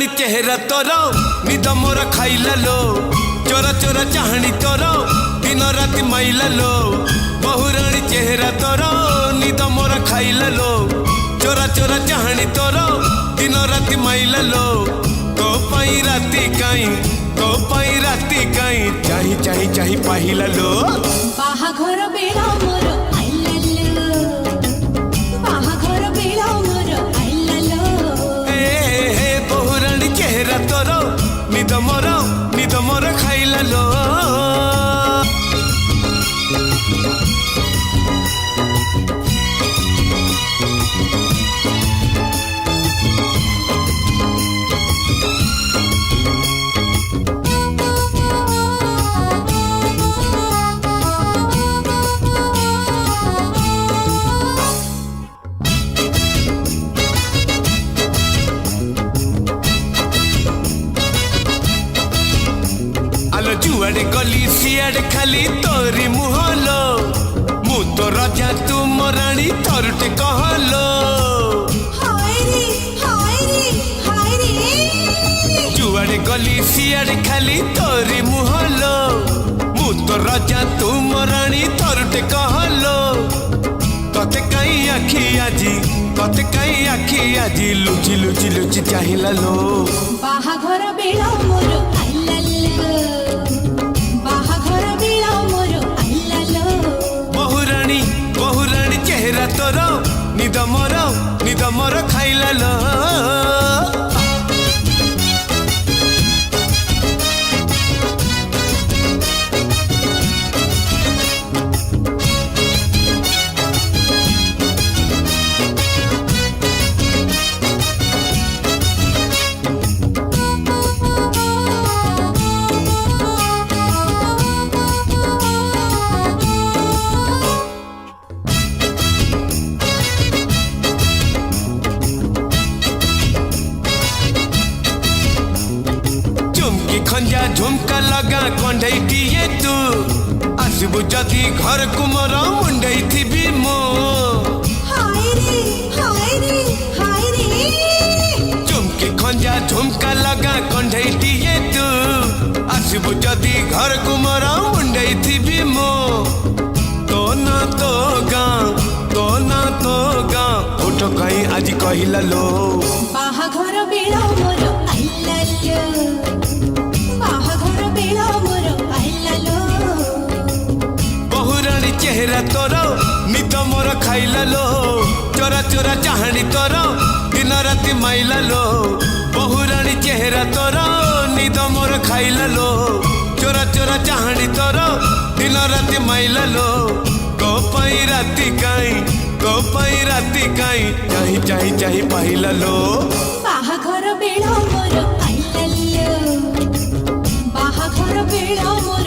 बहुराणी चेहरा तोर निद मोर खाइला लो चोरा चोरा चाहनी तोर दिन राति माइला लो बहुराणी चेहरा तोर निद मोर खाइला लो चोरा चोरा चाहनी तोर दिन राति माइला लो तो पाई राति काई तो पाई राति काई चाही चाही चाही पाहिला लो बाहाघर बेला मोर आइला लो बाहाघर बेला मोर आइला लो ए बहुराणी चेहरा तोर निद मोर खाइला लो जुआड़े गली सियाड़े खाली तोरी मुहलो मु तो राजा तू मोराणी थरुटे कहलो हाय रे जुआड़े गली सियाड़े खाली तोरी मुहलो मु तो राजा तू मोराणी थरुटे कहलो तते काई आखी आजी लुची लुची लुची चाहिला लो बाहाघर बेला मोर आइला लो बाहाघर बेला मोर आइला लो बहुराणी चेहरा तोर निद मोर खाइला लो खंजा झुमका लगा कंढई दिए तू आसबु जदि घर को मोर मुंडई थी मो हाय रे चुमकी खंजा झुमका लगा कंढई दिए तू आसबु जदि घर को मोर मुंडई थी मो तो ना तो गाँ उठ कहीं आज कहिला लो बाहाघर बेला मोर आइला लो बाहाघर बेला मोर आइला लो बहुराणी चेहरा तोर निद मोर खाइला लो चोरा चोरा चाहनी तोर दिन राति माइला लो बहुराणी चेहरा तोर निद मोर खाइला लो चोरा चोरा चाहनी तोर दिन राति माइला लो को पाई राति काई चाही चाही चाही पाहिला लो बाहाघर बेला मोर आइला लो बाहाघर बेला मोर